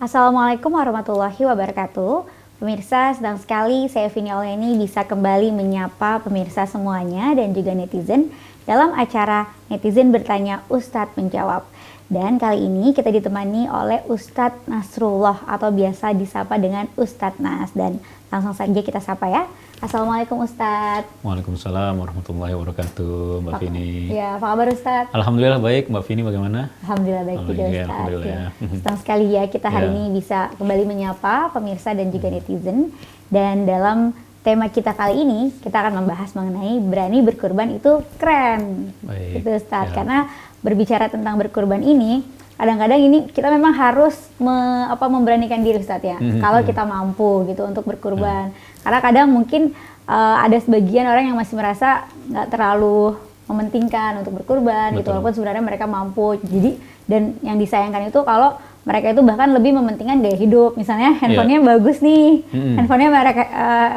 Assalamualaikum warahmatullahi wabarakatuh. Pemirsa, senang sekali saya Vini Auleni bisa kembali menyapa pemirsa semuanya dan juga netizen dalam acara Netizen Bertanya Ustadz Menjawab. Dan kali ini kita ditemani oleh Ustadz Nasrullah atau biasa disapa dengan Ustadz Nas. Dan langsung saja kita sapa ya. Assalamualaikum Ustadz. Waalaikumsalam warahmatullahi wabarakatuh, Mbak Vini. Ya, apa kabar Ustadz? Alhamdulillah baik, Mbak Vini bagaimana? Alhamdulillah baik juga Ustadz. Alhamdulillah. Ya. Senang sekali ya kita hari ini bisa kembali menyapa pemirsa dan juga netizen. Dan dalam tema kita kali ini kita akan membahas mengenai berani berkurban itu keren. Baik. Gitu Ustadz. Karena berbicara tentang berkurban ini kadang-kadang ini kita memang harus memberanikan diri Ustadz ya. Kalau kita mampu gitu untuk berkurban. Karena kadang mungkin ada sebagian orang yang masih merasa nggak terlalu mementingkan untuk berkurban gitu, walaupun sebenarnya mereka mampu. Jadi dan yang disayangkan itu kalau mereka itu bahkan lebih mementingkan gaya hidup. Misalnya handphonenya bagus nih, handphonenya mereka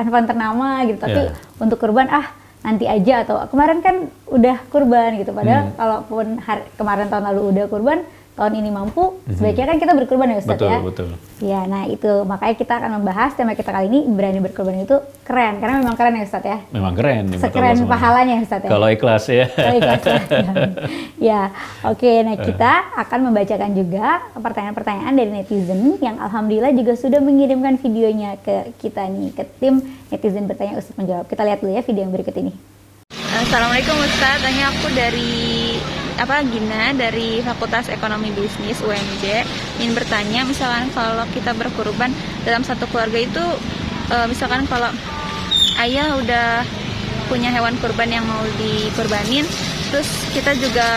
handphone ternama gitu, tapi untuk kurban nanti aja, atau kemarin kan udah kurban gitu. Padahal kalaupun kemarin tahun lalu udah kurban, tahun ini mampu, sebaiknya kan kita berkurban ya Ustadz ya. Betul. Ya, nah itu makanya kita akan membahas tema kita kali ini, berani berkurban itu keren, karena memang keren ya Ustadz ya. Memang keren. Sekeren pahalanya Ustadz ya. Kalau ikhlas ya. Kalau ikhlas ya. Oke, nah kita akan membacakan juga pertanyaan-pertanyaan dari netizen yang alhamdulillah juga sudah mengirimkan videonya ke kita nih, ke tim Netizen Bertanya Ustadz Menjawab. Kita lihat dulu ya video yang berikut ini. Assalamualaikum Ustadz, tanya aku dari Gina dari Fakultas Ekonomi Bisnis UMJ. Ingin bertanya, misalkan kalau kita berkurban dalam satu keluarga itu, misalkan kalau ayah udah punya hewan kurban yang mau dikurbanin, terus kita juga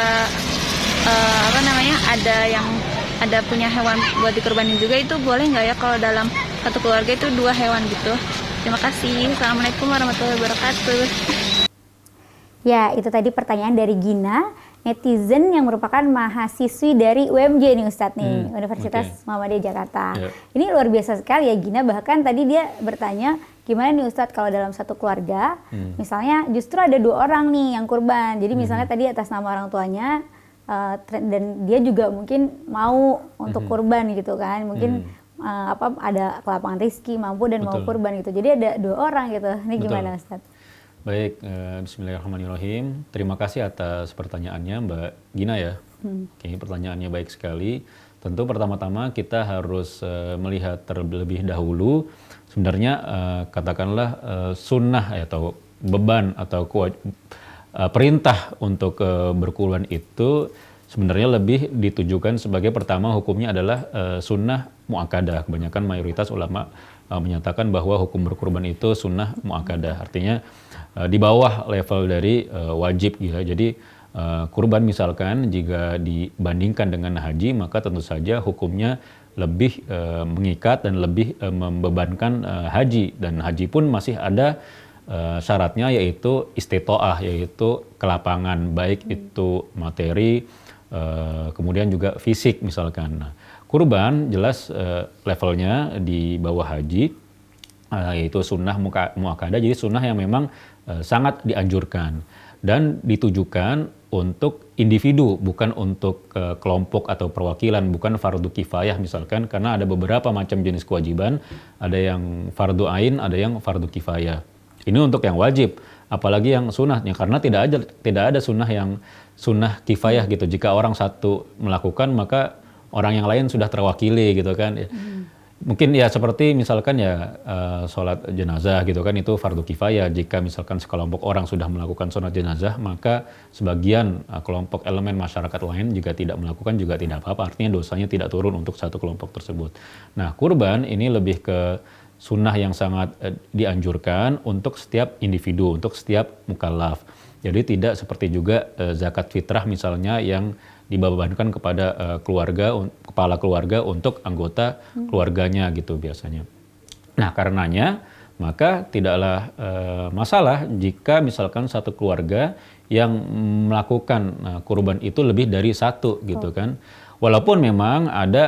ada punya hewan buat dikurbanin juga, itu boleh nggak ya kalau dalam satu keluarga itu dua hewan gitu? Terima kasih. Assalamualaikum warahmatullahi wabarakatuh. Ya, itu tadi pertanyaan dari Gina, netizen yang merupakan mahasiswi dari UMJ nih Ustadz nih, Universitas Muhammadiyah Jakarta. Ini luar biasa sekali ya Gina, bahkan tadi dia bertanya, gimana nih Ustadz kalau dalam satu keluarga, misalnya justru ada dua orang nih yang kurban. Jadi misalnya tadi atas nama orang tuanya, dan dia juga mungkin mau untuk kurban gitu kan, mungkin ada kelapangan rezeki, mampu dan mau kurban gitu. Jadi ada dua orang gitu. Ini gimana Ustadz? Baik, bismillahirrahmanirrahim. Terima kasih atas pertanyaannya Mbak Gina ya. Oke, pertanyaannya baik sekali. Tentu pertama-tama kita harus melihat terlebih dahulu sebenarnya katakanlah sunnah atau beban atau perintah untuk berkurban itu sebenarnya lebih ditujukan sebagai pertama hukumnya adalah sunnah muakkadah. Kebanyakan mayoritas ulama menyatakan bahwa hukum berkurban itu sunnah muakkadah, artinya di bawah level dari wajib gitu. Jadi kurban misalkan jika dibandingkan dengan haji, maka tentu saja hukumnya lebih mengikat dan lebih membebankan haji, dan haji pun masih ada syaratnya, yaitu istitoah, yaitu kelapangan, baik itu materi kemudian juga fisik misalkan. Nah, kurban jelas levelnya di bawah haji, yaitu sunnah muakkadah, jadi sunnah yang memang sangat dianjurkan dan ditujukan untuk individu, bukan untuk kelompok atau perwakilan, bukan fardu kifayah misalkan, karena ada beberapa macam jenis kewajiban, ada yang fardu ain, ada yang fardu kifayah. Ini untuk yang wajib, apalagi yang sunnahnya, karena tidak ada sunnah yang sunnah kifayah gitu. Jika orang satu melakukan, maka orang yang lain sudah terwakili gitu kan. Mungkin ya seperti misalkan ya sholat jenazah gitu kan, itu fardu kifayah. Jika misalkan sekelompok orang sudah melakukan sholat jenazah, maka sebagian kelompok elemen masyarakat lain jika tidak melakukan juga tidak apa-apa, artinya dosanya tidak turun untuk satu kelompok tersebut. Nah, kurban ini lebih ke sunnah yang sangat dianjurkan untuk setiap individu, untuk setiap mukallaf. Jadi tidak seperti juga zakat fitrah misalnya yang dibebankan kepada kepala keluarga untuk anggota keluarganya gitu biasanya. Nah, karenanya maka tidaklah masalah jika misalkan satu keluarga yang melakukan kurban itu lebih dari satu gitu kan. Walaupun memang ada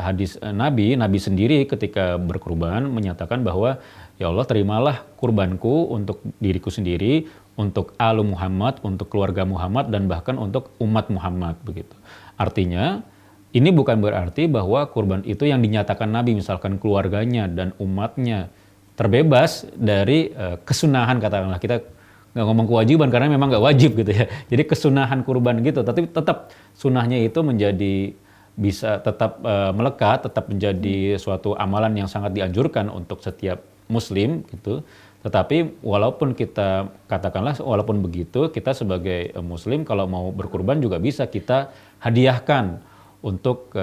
hadis Nabi sendiri ketika berkurban menyatakan bahwa ya Allah, terimalah kurbanku untuk diriku sendiri, untuk alu Muhammad, untuk keluarga Muhammad, dan bahkan untuk umat Muhammad begitu. Artinya ini bukan berarti bahwa kurban itu yang dinyatakan Nabi, misalkan keluarganya dan umatnya terbebas dari kesunahan, katakanlah, kita nggak ngomong kewajiban karena memang nggak wajib gitu ya. Jadi kesunahan kurban gitu, tapi tetap sunahnya itu menjadi bisa tetap melekat, tetap menjadi suatu amalan yang sangat dianjurkan untuk setiap muslim gitu. Tetapi walaupun kita katakanlah walaupun begitu, kita sebagai muslim kalau mau berkurban juga bisa kita hadiahkan untuk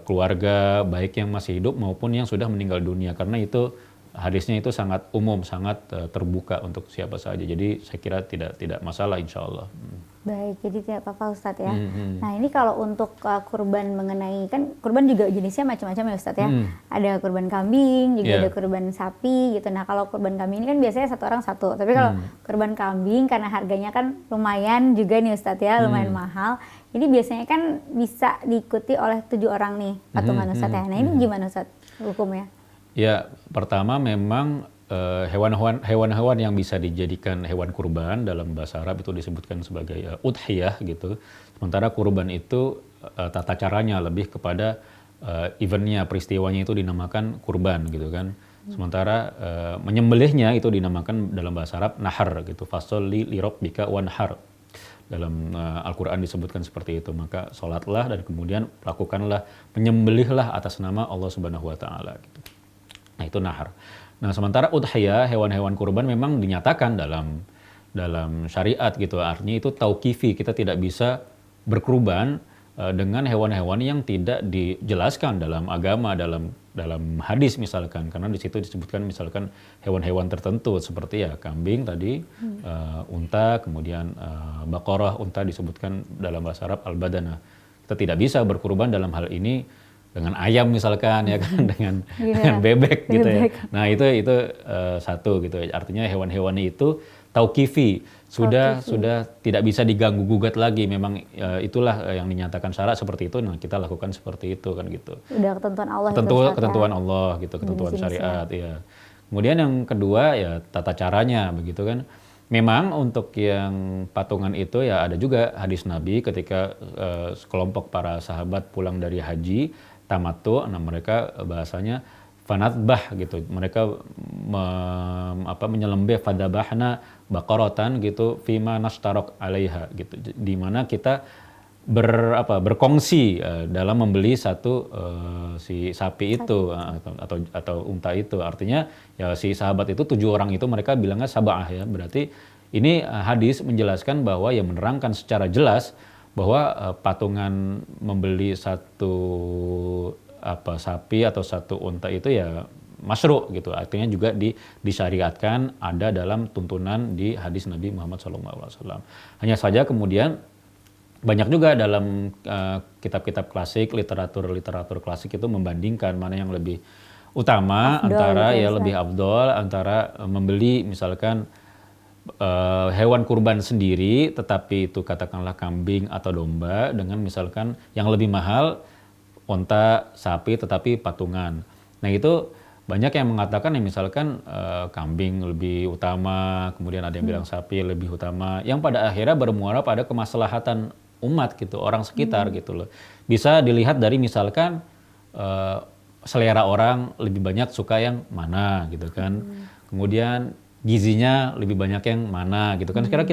keluarga baik yang masih hidup maupun yang sudah meninggal dunia, karena itu hadisnya itu sangat umum, sangat terbuka untuk siapa saja. Jadi saya kira tidak masalah insya Allah. Baik, jadi tidak apa-apa Ustadz ya. Nah ini kalau untuk kurban mengenai, kan kurban juga jenisnya macam-macam ya Ustadz ya. Ada kurban kambing, juga ada kurban sapi gitu. Nah kalau kurban kambing ini kan biasanya satu orang satu. Tapi kalau kurban kambing karena harganya kan lumayan juga nih Ustadz ya, lumayan mahal. Ini biasanya kan bisa diikuti oleh 7 orang nih patungan Ustadz ya. Nah ini gimana Ustadz hukumnya? Ya, pertama memang hewan-hewan yang bisa dijadikan hewan kurban dalam bahasa Arab itu disebutkan sebagai udhiyah gitu. Sementara kurban itu tata caranya lebih kepada eventnya, peristiwanya itu dinamakan kurban gitu kan. Sementara menyembelihnya itu dinamakan dalam bahasa Arab nahar gitu. Fasholli li rabbika wanhar. Dalam Al-Quran disebutkan seperti itu. Maka sholatlah dan kemudian lakukanlah, menyembelihlah atas nama Allah Subhanahu wa Ta'ala gitu. Nah itu nahar. Nah sementara udhiyah, hewan-hewan kurban memang dinyatakan dalam syariat gitu. Artinya itu tauqifi, kita tidak bisa berkurban dengan hewan-hewan yang tidak dijelaskan dalam agama, dalam hadis misalkan. Karena di situ disebutkan misalkan hewan-hewan tertentu seperti ya kambing tadi, unta, kemudian baqarah, unta disebutkan dalam bahasa Arab al-badanah. Kita tidak bisa berkurban dalam hal ini dengan ayam misalkan ya kan, dengan bebek gitu ya. Nah itu satu gitu. Artinya hewan-hewan itu tauqifi, sudah tidak bisa diganggu gugat lagi. Memang itulah yang dinyatakan syarat seperti itu. Nah kita lakukan seperti itu kan gitu. Udah ketentuan Allah. Ketentuan Allah gitu, ketentuan syariat ya. Kemudian yang kedua ya tata caranya begitu kan. Memang untuk yang patungan itu ya ada juga hadis Nabi ketika sekelompok para sahabat pulang dari haji tamattu, nah mereka bahasanya fanadbah gitu. Mereka menyelembeh fadabahna baqaratan gitu fima nastarok alaiha gitu. Di mana kita berkongsi dalam membeli satu si sapi itu atau unta itu. Artinya ya si sahabat itu 7 orang itu mereka bilangnya sab'ah ya. Berarti ini hadis menjelaskan bahwa ya menerangkan secara jelas bahwa patungan membeli satu sapi atau satu unta itu ya masyru' gitu. Artinya juga disyariatkan, ada dalam tuntunan di hadis Nabi Muhammad SAW. Hanya saja kemudian banyak juga dalam kitab-kitab klasik, literatur klasik itu membandingkan mana yang lebih utama antara ya lebih afdol antara membeli misalkan hewan kurban sendiri tetapi itu katakanlah kambing atau domba dengan misalkan yang lebih mahal unta, sapi tetapi patungan. Nah itu banyak yang mengatakan yang misalkan kambing lebih utama, kemudian ada yang bilang sapi lebih utama, yang pada akhirnya bermuara pada kemaslahatan umat gitu, orang sekitar gitu loh. Bisa dilihat dari misalkan selera orang lebih banyak suka yang mana gitu kan. Kemudian gizinya lebih banyak yang mana gitu kan. Sekarang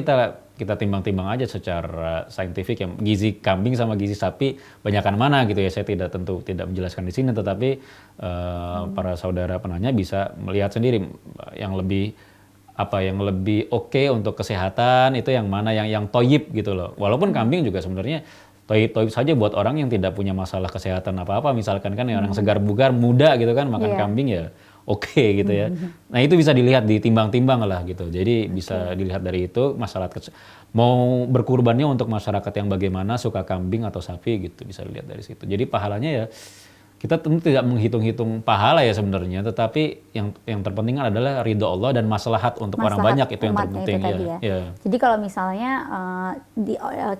kita timbang-timbang aja secara saintifik yang gizi kambing sama gizi sapi banyakan mana gitu ya. Saya tidak menjelaskan di sini, tetapi para saudara penanya bisa melihat sendiri yang lebih oke untuk kesehatan itu yang mana, yang toyib gitu loh. Walaupun kambing juga sebenarnya toyib saja buat orang yang tidak punya masalah kesehatan apa-apa, misalkan kan yang orang segar bugar muda gitu kan makan kambing ya oke gitu ya. Nah itu bisa dilihat, ditimbang-timbang lah gitu. Jadi bisa dilihat dari itu masalah mau berkurbannya untuk masyarakat yang bagaimana, suka kambing atau sapi gitu, bisa dilihat dari situ. Jadi pahalanya ya kita tentu tidak menghitung-hitung pahala ya sebenarnya, tetapi yang terpenting adalah ridho Allah dan maslahat untuk orang banyak, itu yang terpenting ya. Jadi kalau misalnya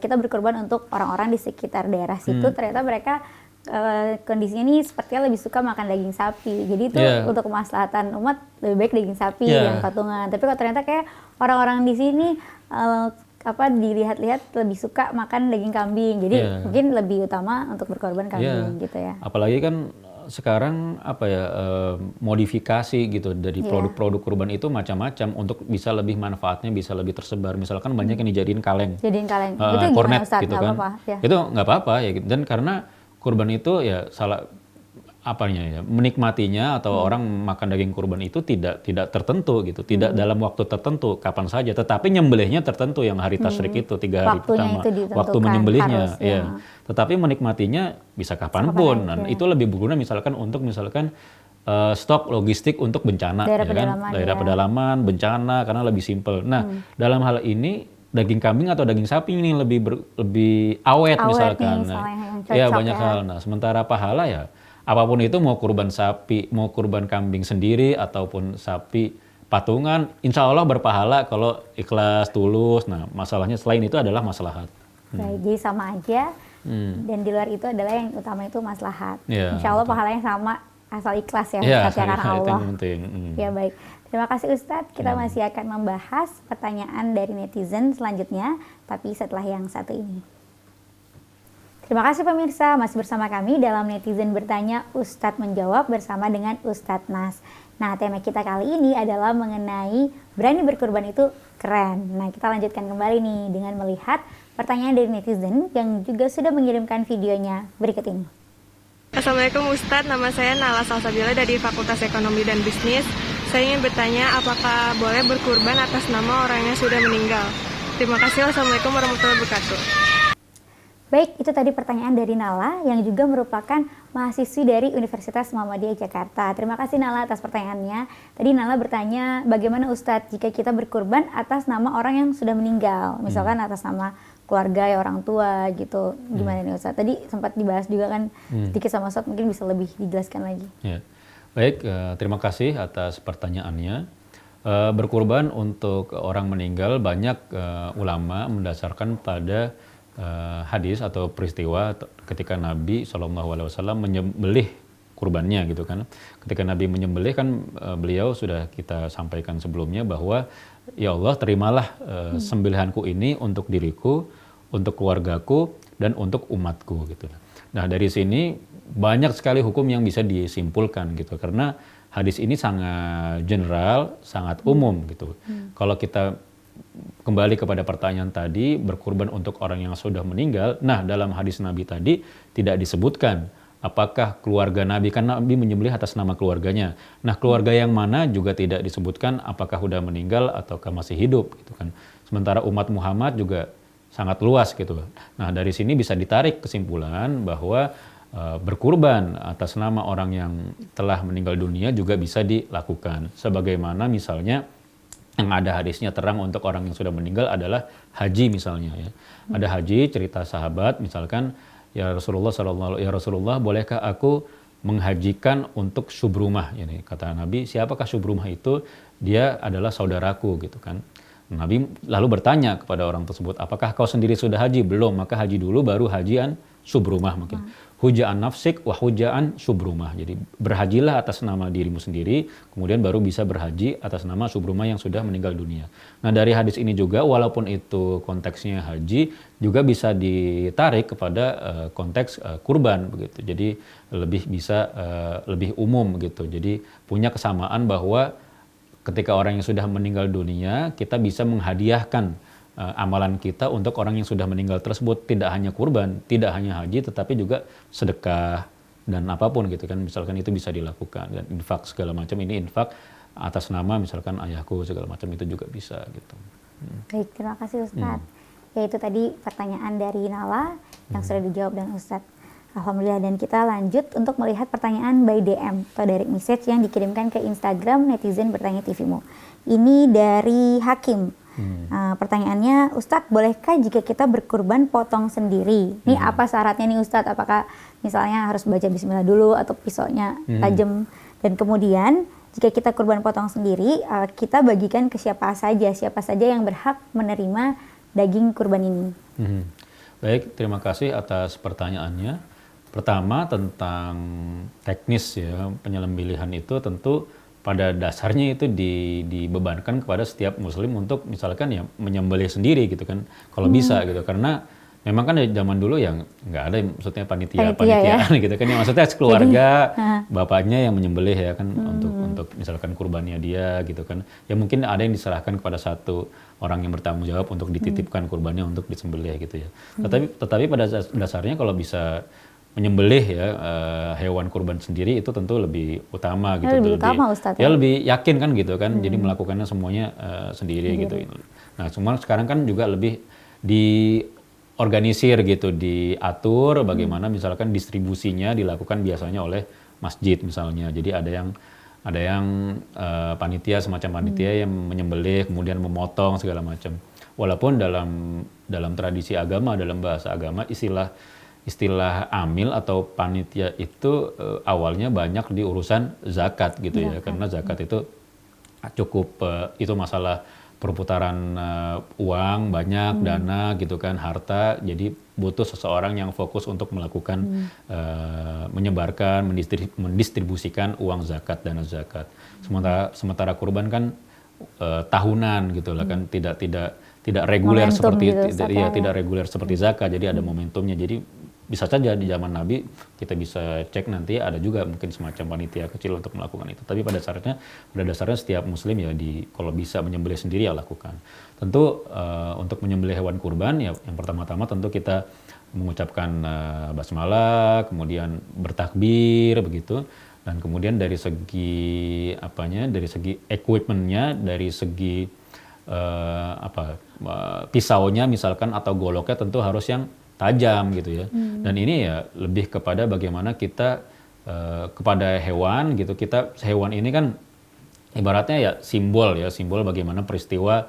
kita berkorban untuk orang-orang di sekitar daerah situ, ternyata mereka kondisinya ini sepertinya lebih suka makan daging sapi. Jadi itu untuk kemaslahatan umat lebih baik daging sapi yang patungan. Tapi kalau ternyata kayak orang-orang di sini dilihat-lihat lebih suka makan daging kambing. Jadi mungkin lebih utama untuk berkorban kambing gitu ya. Apalagi kan sekarang modifikasi gitu dari produk-produk kurban itu macam-macam untuk bisa lebih manfaatnya bisa lebih tersebar. Misalkan banyak yang dijadiin kaleng. Jadiin kaleng. Itu kornet gimana Ustaz? gitu Nggak kan. apa-apa, ya. Itu nggak apa-apa ya. Dan karena kurban itu ya menikmatinya atau orang makan daging kurban itu tidak tertentu gitu, tidak dalam waktu tertentu kapan saja, tetapi nyembelihnya tertentu yang hari tasyrik itu 3 hari pertama waktu menyembelihnya ya. Tetapi menikmatinya bisa kapanpun. Dan itu lebih berguna misalkan stok logistik untuk bencana daerah pedalaman bencana karena lebih simpel. Nah, dalam hal ini daging kambing atau daging sapi ini lebih awet misalkan. Ya banyak hal. Nah, sementara pahala ya apapun itu, mau kurban sapi, mau kurban kambing sendiri ataupun sapi patungan, insya Allah berpahala kalau ikhlas, tulus. Nah, masalahnya selain itu adalah maslahat. Baik, jadi sama aja. Dan di luar itu adalah yang utama itu maslahat. Insya Allah pahalanya sama asal ikhlas ya, Ustaz, karena Allah. Itu yang penting. Ya baik. Terima kasih Ustadz. Kita masih akan membahas pertanyaan dari netizen selanjutnya, tapi setelah yang satu ini. Terima kasih pemirsa, masih bersama kami dalam Netizen Bertanya, Ustadz Menjawab bersama dengan Ustadz Nas. Nah, tema kita kali ini adalah mengenai berani berkurban itu keren. Nah, kita lanjutkan kembali nih dengan melihat pertanyaan dari netizen yang juga sudah mengirimkan videonya berikut ini. Assalamualaikum Ustadz, nama saya Nala Salsabila dari Fakultas Ekonomi dan Bisnis. Saya ingin bertanya apakah boleh berkurban atas nama orang yang sudah meninggal. Terima kasih. Wassalamualaikum warahmatullahi wabarakatuh. Baik, itu tadi pertanyaan dari Nala yang juga merupakan mahasiswi dari Universitas Muhammadiyah Jakarta. Terima kasih Nala atas pertanyaannya. Tadi Nala bertanya bagaimana Ustadz jika kita berkurban atas nama orang yang sudah meninggal, misalkan atas nama keluarga ya, orang tua gitu. Gimana nih Ustadz? Tadi sempat dibahas juga kan sedikit sama Ustadz, mungkin bisa lebih dijelaskan lagi. Ya. Baik, terima kasih atas pertanyaannya. Berkurban untuk orang meninggal, banyak ulama mendasarkan pada hadis atau peristiwa ketika Nabi SAW menyembelih kurbannya gitu kan. Ketika Nabi menyembelih kan beliau sudah kita sampaikan sebelumnya bahwa ya Allah terimalah sembelihanku ini untuk diriku, untuk keluargaku dan untuk umatku gitu. Nah, dari sini banyak sekali hukum yang bisa disimpulkan gitu karena hadis ini sangat general, sangat umum gitu. Kalau kita kembali kepada pertanyaan tadi, berkurban untuk orang yang sudah meninggal. Nah, dalam hadis Nabi tadi tidak disebutkan apakah keluarga Nabi, kan Nabi menyembelih atas nama keluarganya. Nah, keluarga yang mana juga tidak disebutkan apakah sudah meninggal ataukah masih hidup gitu kan. Sementara umat Muhammad juga sangat luas gitu. Nah, dari sini bisa ditarik kesimpulan bahwa berkurban atas nama orang yang telah meninggal dunia juga bisa dilakukan. Sebagaimana misalnya yang ada hadisnya terang untuk orang yang sudah meninggal adalah haji misalnya ya. Ada haji, cerita sahabat misalkan, ya Rasulullah bolehkah aku menghajikan untuk Syubrumah ini, kata Nabi, siapakah Syubrumah itu? Dia adalah saudaraku gitu kan. Nabi lalu bertanya kepada orang tersebut, apakah kau sendiri sudah haji? Belum, maka haji dulu baru hajian Syubrumah mungkin. Huja'an nafsik wa huja'an Syubrumah. Jadi berhajilah atas nama dirimu sendiri, kemudian baru bisa berhaji atas nama Syubrumah yang sudah meninggal dunia. Nah, dari hadis ini juga walaupun itu konteksnya haji, juga bisa ditarik kepada konteks kurban begitu. Jadi lebih umum gitu. Jadi punya kesamaan bahwa ketika orang yang sudah meninggal dunia, kita bisa menghadiahkan amalan kita untuk orang yang sudah meninggal tersebut, tidak hanya kurban, tidak hanya haji, tetapi juga sedekah dan apapun gitu kan, misalkan itu bisa dilakukan, dan infak segala macam, ini infak atas nama misalkan ayahku segala macam, itu juga bisa gitu. Baik, terima kasih Ustadz. Ya, itu tadi pertanyaan dari Nala yang sudah dijawab dengan Ustadz. Alhamdulillah, dan kita lanjut untuk melihat pertanyaan by DM atau direct message yang dikirimkan ke Instagram Netizen Bertanya TVmu. Ini dari Hakim. Pertanyaannya, Ustadz, bolehkah jika kita berkurban potong sendiri? Ini apa syaratnya nih Ustadz? Apakah misalnya harus baca bismillah dulu atau pisaunya tajam? Dan kemudian jika kita kurban potong sendiri, kita bagikan ke siapa saja yang berhak menerima daging kurban ini? Baik, terima kasih atas pertanyaannya. Pertama tentang teknis ya, penyembelihan itu tentu pada dasarnya itu dibebankan kepada setiap muslim untuk misalkan ya menyembelih sendiri gitu kan kalau bisa gitu, karena memang kan dari zaman dulu yang nggak ada maksudnya panitiaan gitu kan ya, maksudnya keluarga bapaknya yang menyembelih ya kan untuk misalkan kurbannya dia gitu kan ya, mungkin ada yang diserahkan kepada satu orang yang bertanggung jawab untuk dititipkan kurbannya untuk disembelih gitu ya. Tetapi pada dasarnya kalau bisa menyembelih ya hewan kurban sendiri itu tentu lebih utama gitu, lebih utama, Ustadz, ya lebih yakin kan gitu kan, jadi melakukannya semuanya sendiri gitu. Nah cuma sekarang kan juga lebih diorganisir gitu, diatur bagaimana misalkan distribusinya dilakukan biasanya oleh masjid misalnya, jadi ada yang panitia, semacam panitia yang menyembelih kemudian memotong segala macam, walaupun dalam tradisi agama, dalam bahasa agama istilah amil atau panitia itu awalnya banyak di urusan zakat gitu ya, karena zakat itu cukup itu masalah perputaran uang banyak, dana gitu kan, harta, jadi butuh seseorang yang fokus untuk melakukan menyebarkan, mendistribusikan uang zakat, dana zakat. Sementara kurban kan tahunan gitu lah kan, tidak reguler seperti gitu, tidak reguler seperti zakat, jadi ada momentumnya. Jadi bisa saja di zaman Nabi kita bisa cek nanti ada juga mungkin semacam panitia kecil untuk melakukan itu. Tapi pada dasarnya setiap muslim ya kalau bisa menyembelih sendiri ya lakukan. Tentu untuk menyembelih hewan kurban ya yang pertama-tama tentu kita mengucapkan basmalah, kemudian bertakbir begitu, dan kemudian dari segi equipmentnya, dari segi pisaunya misalkan atau goloknya tentu harus yang tajam gitu ya. Dan ini ya lebih kepada bagaimana kita kepada hewan gitu, hewan ini kan ibaratnya ya simbol bagaimana peristiwa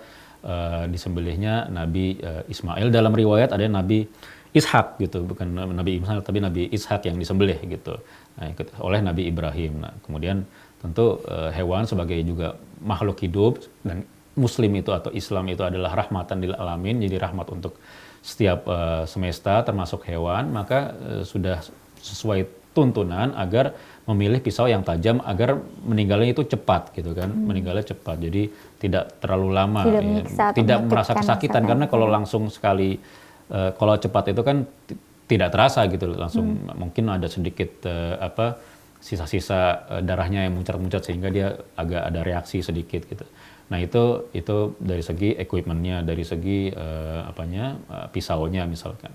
disembelihnya Nabi Ismail. Dalam riwayat ada Nabi Ishak gitu, bukan Nabi Ismail tapi Nabi Ishak yang disembelih gitu, oleh Nabi Ibrahim. Nah, kemudian tentu hewan sebagai juga makhluk hidup, dan Muslim itu atau Islam itu adalah rahmatan lil alamin, jadi rahmat untuk setiap semesta termasuk hewan, maka sudah sesuai tuntunan agar memilih pisau yang tajam agar meninggalnya itu cepat gitu kan, meninggalnya cepat, jadi tidak terlalu lama, tidak merasa kesakitan, karena kalau langsung sekali kalau cepat itu kan tidak terasa gitu, langsung mungkin ada sedikit sisa-sisa darahnya yang muncat-muncat sehingga dia agak ada reaksi sedikit gitu. Nah itu dari segi equipmentnya, dari segi pisaunya misalkan.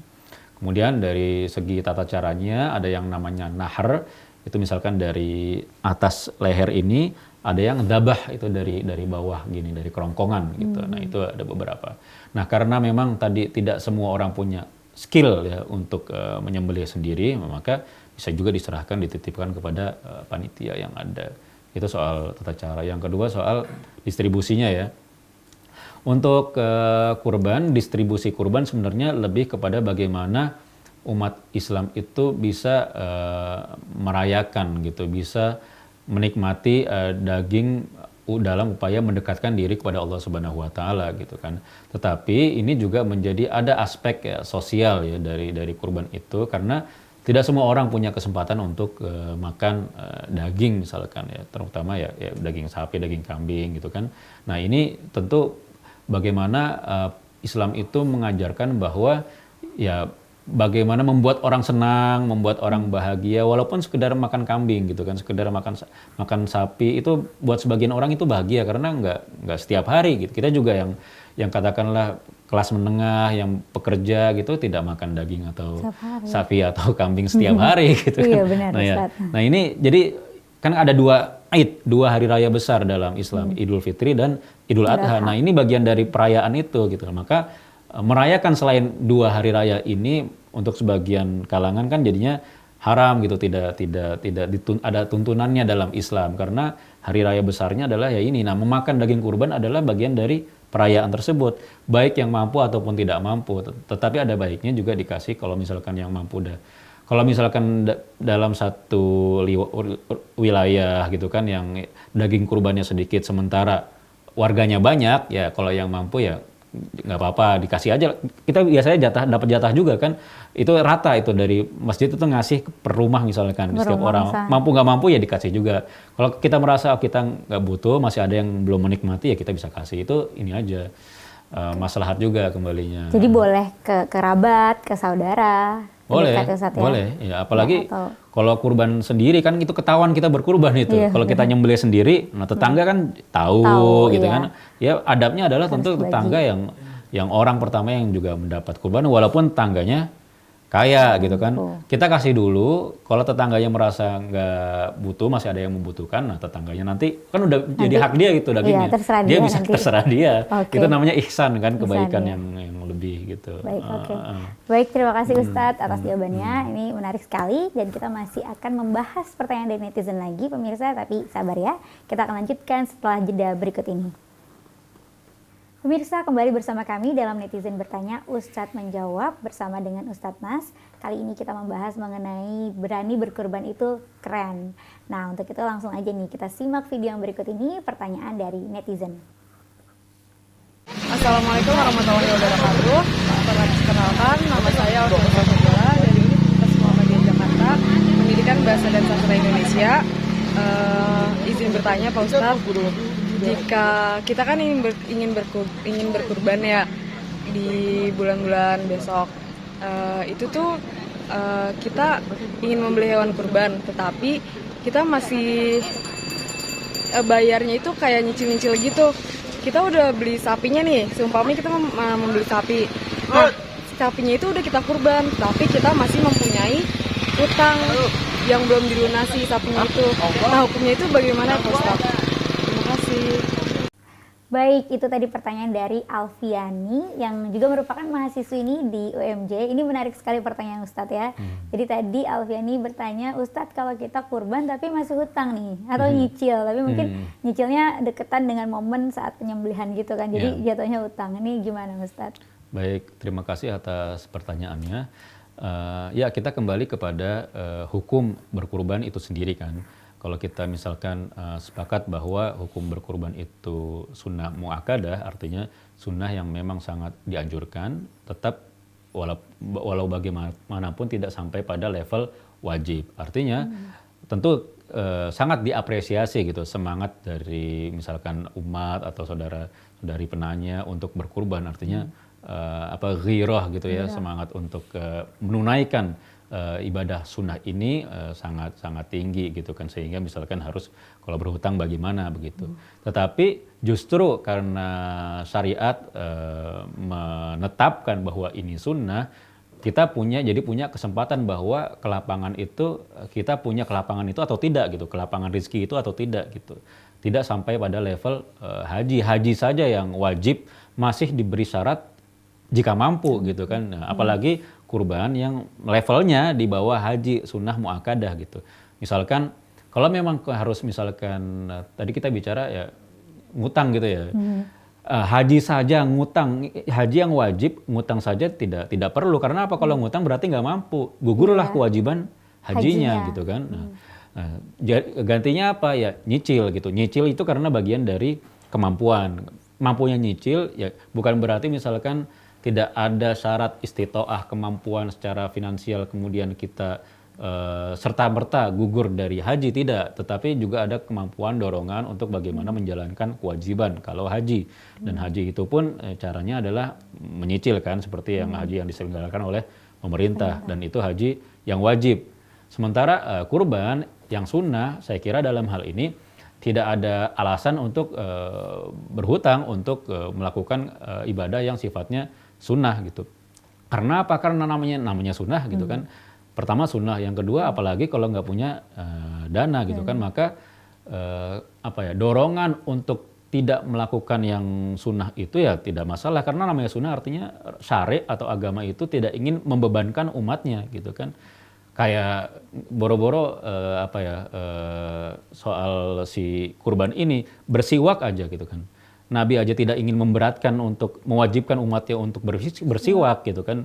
Kemudian dari segi tata caranya ada yang namanya nahar, itu misalkan dari atas leher ini, ada yang dabah itu dari bawah gini, dari kerongkongan gitu. Nah itu ada beberapa. Nah karena memang tadi tidak semua orang punya skill ya untuk menyembelih sendiri, maka bisa juga diserahkan, dititipkan kepada panitia yang ada. Itu soal tata cara. Yang kedua soal distribusinya ya. Untuk distribusi kurban sebenarnya lebih kepada bagaimana umat Islam itu bisa merayakan gitu, bisa menikmati daging dalam upaya mendekatkan diri kepada Allah Subhanahu wa taala gitu kan. Tetapi ini juga menjadi ada aspek ya sosial ya dari kurban itu, karena tidak semua orang punya kesempatan untuk makan daging misalkan ya, terutama ya daging sapi, daging kambing gitu kan. Nah ini tentu bagaimana Islam itu mengajarkan bahwa ya bagaimana membuat orang senang, membuat orang bahagia, walaupun sekedar makan kambing gitu kan, sekedar makan sapi itu buat sebagian orang itu bahagia karena nggak setiap hari gitu. Kita juga yang katakanlah kelas menengah, yang pekerja gitu tidak makan daging atau sapi atau kambing setiap hari gitu kan. Iya, benar, Nah ini jadi kan ada dua hari raya besar dalam Islam, Idul Fitri dan Idul Adha. Nah ini bagian dari perayaan itu gitu. Maka merayakan selain dua hari raya ini untuk sebagian kalangan kan jadinya haram gitu, tidak ada tuntunannya dalam Islam, karena hari raya besarnya adalah ya ini. Nah memakan daging kurban adalah bagian dari perayaan tersebut, baik yang mampu ataupun tidak mampu. Tetapi ada baiknya juga dikasih kalau misalkan yang mampu kalau misalkan dalam satu wilayah gitu kan yang daging kurbannya sedikit sementara warganya banyak, ya kalau yang mampu ya nggak apa-apa, dikasih aja. Kita biasanya dapat jatah juga kan, itu rata itu dari masjid itu ngasih per rumah misalkan, setiap orang mampu nggak mampu ya dikasih juga. Kalau kita merasa kita nggak butuh, masih ada yang belum menikmati ya kita bisa kasih, itu ini aja maslahat juga kembalinya. Jadi boleh ke kerabat, ke saudara. Boleh, boleh. Ya, apalagi kalau kurban sendiri kan itu ketahuan kita berkurban itu. Kalau kita nyembelih sendiri, nah tetangga kan tahu gitu kan. Ya adabnya adalah tentu tetangga yang orang pertama yang juga mendapat kurban, walaupun tetangganya kaya gitu kan. Kita kasih dulu, kalau tetangganya merasa nggak butuh, masih ada yang membutuhkan, nah tetangganya nanti kan udah jadi hak dia gitu dagingnya. Dia bisa terserah dia. Itu namanya ihsan kan, kebaikan yang lebih gitu. Baik, baik, terima kasih Ustadz atas jawabannya. Ini menarik sekali dan kita masih akan membahas pertanyaan dari netizen lagi pemirsa, tapi sabar ya. Kita akan lanjutkan setelah jeda berikut ini. Pemirsa, kembali bersama kami dalam Netizen Bertanya, Ustadz Menjawab bersama dengan Ustadz Nas. Kali ini kita membahas mengenai berani berkurban itu keren. Nah, untuk itu langsung aja nih kita simak video yang berikut ini, pertanyaan dari netizen. Assalamualaikum warahmatullahi wabarakatuh. Perkenalkan, nama saya Alfian Sabila dari Universitas Muhammadiyah Jakarta, Pendidikan Bahasa dan Sastra Indonesia. Izin bertanya Pak Ustadz, jika kita kan ingin berkurban ya di bulan-bulan besok, itu tuh kita ingin membeli hewan kurban, tetapi kita masih bayarnya itu kayak nyicil-nyicil gitu. Kita udah beli sapinya nih, seumpamanya kita membeli sapi. Nah, sapinya itu udah kita kurban, tapi kita masih mempunyai utang yang belum dilunasi sapinya itu. Nah, hukumnya itu bagaimana Pak Ustaz? Terima kasih. Baik, itu tadi pertanyaan dari Alfiani yang juga merupakan mahasiswi ini di UMJ. Ini menarik sekali pertanyaan Ustadz ya. Jadi tadi Alfiani bertanya, Ustadz kalau kita kurban tapi masih hutang nih atau nyicil, tapi mungkin nyicilnya deketan dengan momen saat penyembelihan gitu kan. Jadi jatuhnya hutang. Ini gimana Ustadz? Baik, terima kasih atas pertanyaannya. Ya, kita kembali kepada hukum berkurban itu sendiri kan. Kalau kita misalkan sepakat bahwa hukum berkurban itu sunnah muakkadah, artinya sunnah yang memang sangat dianjurkan, tetap walau bagaimanapun tidak sampai pada level wajib. Artinya tentu sangat diapresiasi gitu semangat dari misalkan umat atau saudara-saudari penanya untuk berkurban, artinya ghirah gitu ya, semangat untuk menunaikan ibadah sunnah ini sangat tinggi gitu kan, sehingga misalkan harus kalau berhutang bagaimana begitu. Tetapi justru karena syariat menetapkan bahwa ini sunnah, kita punya kesempatan bahwa kita punya kelapangan itu atau tidak gitu, kelapangan rezeki itu atau tidak gitu. Tidak sampai pada level haji saja yang wajib masih diberi syarat jika mampu gitu kan. Nah, apalagi kurban yang levelnya di bawah haji sunnah muakkadah gitu. Misalkan kalau memang harus misalkan tadi kita bicara ya ngutang gitu ya. Haji saja ngutang, haji yang wajib ngutang saja tidak perlu, karena apa? Kalau ngutang berarti nggak mampu, gugurlah kewajiban hajinya gitu kan. Nah, gantinya apa ya? Nyicil gitu. Nyicil itu karena bagian dari kemampuan. Mampunya nyicil ya bukan berarti misalkan tidak ada syarat istitoah, kemampuan secara finansial, kemudian kita serta-merta gugur dari haji, tidak. Tetapi juga ada kemampuan dorongan untuk bagaimana menjalankan kewajiban kalau haji. Dan haji itu pun caranya adalah menyicil kan, seperti yang haji yang diselenggarakan oleh pemerintah. Dan itu haji yang wajib. Sementara kurban yang sunnah, saya kira dalam hal ini tidak ada alasan untuk berhutang untuk melakukan ibadah yang sifatnya sunnah gitu. Karena apa? Karena namanya sunnah gitu kan. Pertama sunnah, yang kedua apalagi kalau nggak punya dana gitu kan, maka dorongan untuk tidak melakukan yang sunnah itu ya tidak masalah, karena namanya sunnah artinya syari atau agama itu tidak ingin membebankan umatnya gitu kan. Kayak boro-boro soal si kurban ini bersiwak aja gitu kan. Nabi aja tidak ingin memberatkan untuk mewajibkan umatnya untuk bersiwak gitu kan.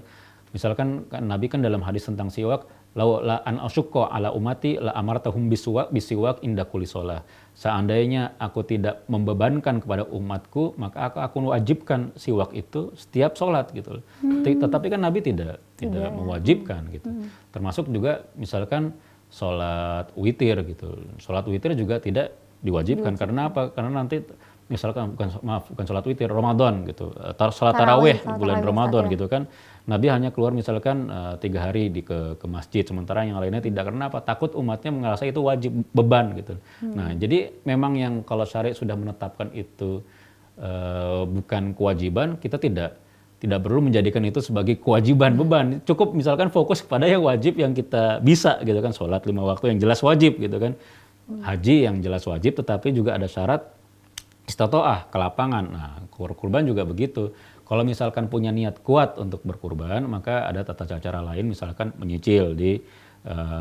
Misalkan kan Nabi kan dalam hadis tentang siwak, Lau la an asyukka ala umati la amartahum bisiwak inda kulli shalah. Seandainya aku tidak membebankan kepada umatku, maka aku wajibkan siwak itu setiap sholat gitu. Tetapi kan Nabi tidak mewajibkan gitu. Termasuk juga misalkan sholat witir gitu. Sholat witir juga tidak diwajibkan. Karena apa? Karena nanti misalkan bukan sholat witir, Ramadan gitu, sholat tarawih bulan Ramadan gitu kan, Nabi hanya keluar misalkan 3 hari ke masjid, sementara yang lainnya tidak. Karena apa? Takut umatnya merasa itu wajib, beban gitu. Nah jadi memang yang kalau syariat sudah menetapkan itu bukan kewajiban, kita tidak perlu menjadikan itu sebagai kewajiban, beban. Cukup misalkan fokus kepada yang wajib yang kita bisa gitu kan, sholat 5 waktu yang jelas wajib gitu kan, haji yang jelas wajib, tetapi juga ada syarat istitoah, ke lapangan. Nah, kurban juga begitu. Kalau misalkan punya niat kuat untuk berkurban, maka ada tata cara lain, misalkan menyicil di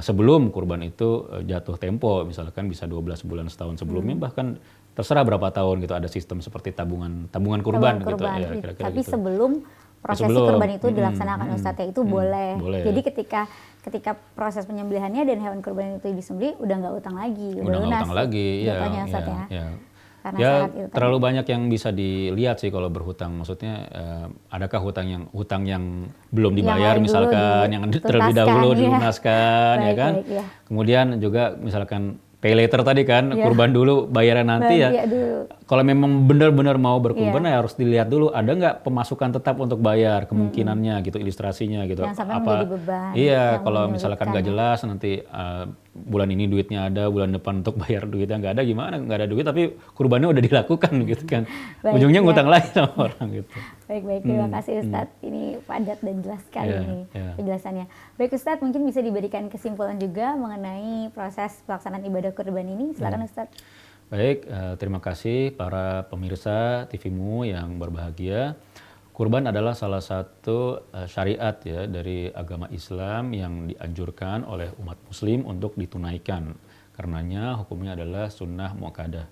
sebelum kurban itu jatuh tempo, misalkan bisa 12 bulan, setahun sebelumnya, bahkan terserah berapa tahun gitu, ada sistem seperti tabungan kurban gitu ya, kira-kira tapi gitu. sebelum prosesi kurban itu dilaksanakan Ustadz ya, itu boleh. Jadi ketika proses penyembelihannya dan hewan kurban itu disembelih, udah nggak utang lagi, udah nggak utang lagi, ya. Karena ya terlalu tadi banyak yang bisa dilihat sih kalau berhutang. Maksudnya adakah hutang yang belum dibayar, misalkan yang terlebih dahulu dilunaskan, ya kan? Ya. Kemudian juga misalkan pay later tadi kan, kurban dulu, bayaran nanti ya. Kalau memang benar-benar mau berkurban ya harus dilihat dulu ada nggak pemasukan tetap untuk bayar, kemungkinannya gitu, ilustrasinya gitu. Jangan sampai menjadi beban. Iya, kalau misalkan nggak jelas nanti bulan ini duitnya ada, bulan depan untuk bayar duitnya nggak ada, gimana? Nggak ada duit tapi kurbannya udah dilakukan gitu kan. Ujungnya ngutang lagi sama orang gitu. Baik, terima kasih Ustadz. Ini padat dan jelas sekali nih penjelasannya. Baik Ustadz, mungkin bisa diberikan kesimpulan juga mengenai proses pelaksanaan ibadah kurban ini. Silakan Ustadz. Baik, terima kasih para pemirsa TV-mu yang berbahagia. Kurban adalah salah satu syariat ya dari agama Islam yang dianjurkan oleh umat muslim untuk ditunaikan. Karenanya hukumnya adalah sunnah muakkadah.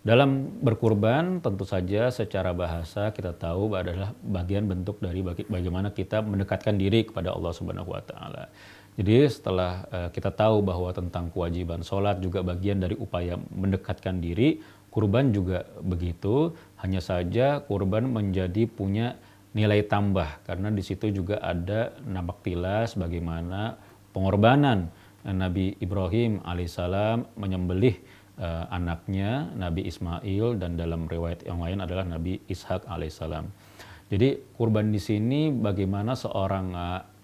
Dalam berkurban tentu saja secara bahasa kita tahu adalah bagian bentuk dari bagaimana kita mendekatkan diri kepada Allah Subhanahu wa taala. Jadi setelah kita tahu bahwa tentang kewajiban sholat juga bagian dari upaya mendekatkan diri, kurban juga begitu. Hanya saja kurban menjadi punya nilai tambah karena di situ juga ada nampak tilas bagaimana pengorbanan Nabi Ibrahim alaihissalam menyembelih anaknya Nabi Ismail, dan dalam riwayat yang lain adalah Nabi Ishak alaihissalam. Jadi kurban di sini bagaimana seorang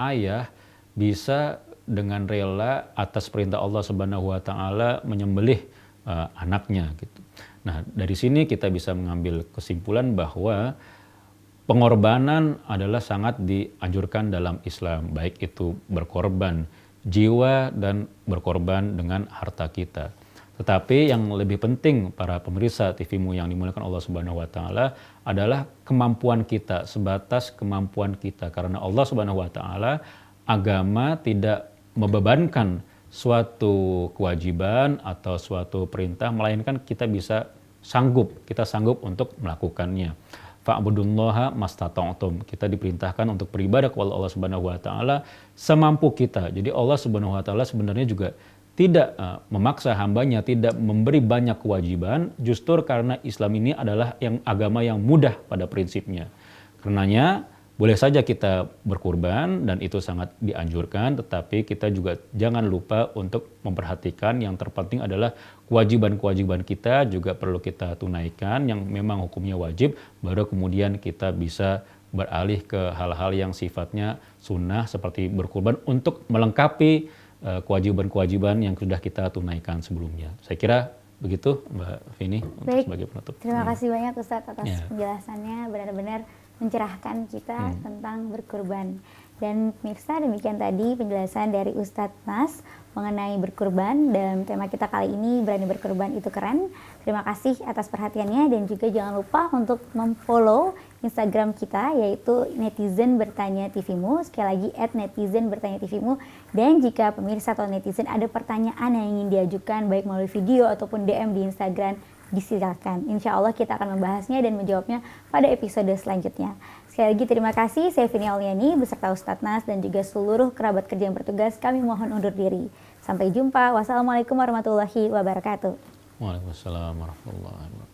ayah bisa dengan rela atas perintah Allah Subhanahu wa taala menyembelih anaknya gitu. Nah, dari sini kita bisa mengambil kesimpulan bahwa pengorbanan adalah sangat dianjurkan dalam Islam, baik itu berkorban jiwa dan berkorban dengan harta kita. Tetapi yang lebih penting para pemirsa TV-mu yang dimuliakan Allah Subhanahu wa taala adalah kemampuan kita, sebatas kemampuan kita, karena Allah Subhanahu wa taala agama tidak membebankan suatu kewajiban atau suatu perintah, melainkan kita sanggup untuk melakukannya. Fa'budullaha mastata'tum. Kita diperintahkan untuk beribadah kepada Allah Subhanahu wa taala semampu kita. Jadi Allah Subhanahu wa taala sebenarnya juga tidak memaksa hambanya, tidak memberi banyak kewajiban, justru karena Islam ini adalah agama yang mudah pada prinsipnya. Karenanya boleh saja kita berkurban dan itu sangat dianjurkan, tetapi kita juga jangan lupa untuk memperhatikan yang terpenting adalah kewajiban-kewajiban kita juga perlu kita tunaikan yang memang hukumnya wajib, baru kemudian kita bisa beralih ke hal-hal yang sifatnya sunnah seperti berkurban untuk melengkapi kewajiban-kewajiban yang sudah kita tunaikan sebelumnya. Saya kira begitu Mbak Vini untuk sebagai penutup. Terima kasih banyak Ustadz atas penjelasannya, benar-benar mencerahkan kita tentang berkurban. Dan pemirsa, demikian tadi penjelasan dari Ustadz Nas mengenai berkurban dalam tema kita kali ini, berani berkurban itu keren. Terima kasih atas perhatiannya dan juga jangan lupa untuk memfollow Instagram kita yaitu Netizen Bertanya TV-mu. Sekali lagi @Netizen Bertanya TV-mu. Dan jika pemirsa atau netizen ada pertanyaan yang ingin diajukan baik melalui video ataupun DM di Instagram, disilakan. Insya Allah kita akan membahasnya dan menjawabnya pada episode selanjutnya. Sekali lagi terima kasih, saya Vini Auliani beserta Ustadz Nas dan juga seluruh kerabat kerja yang bertugas, kami mohon undur diri. Sampai jumpa, wassalamualaikum warahmatullahi wabarakatuh. Waalaikumsalam warahmatullahi wabarakatuh.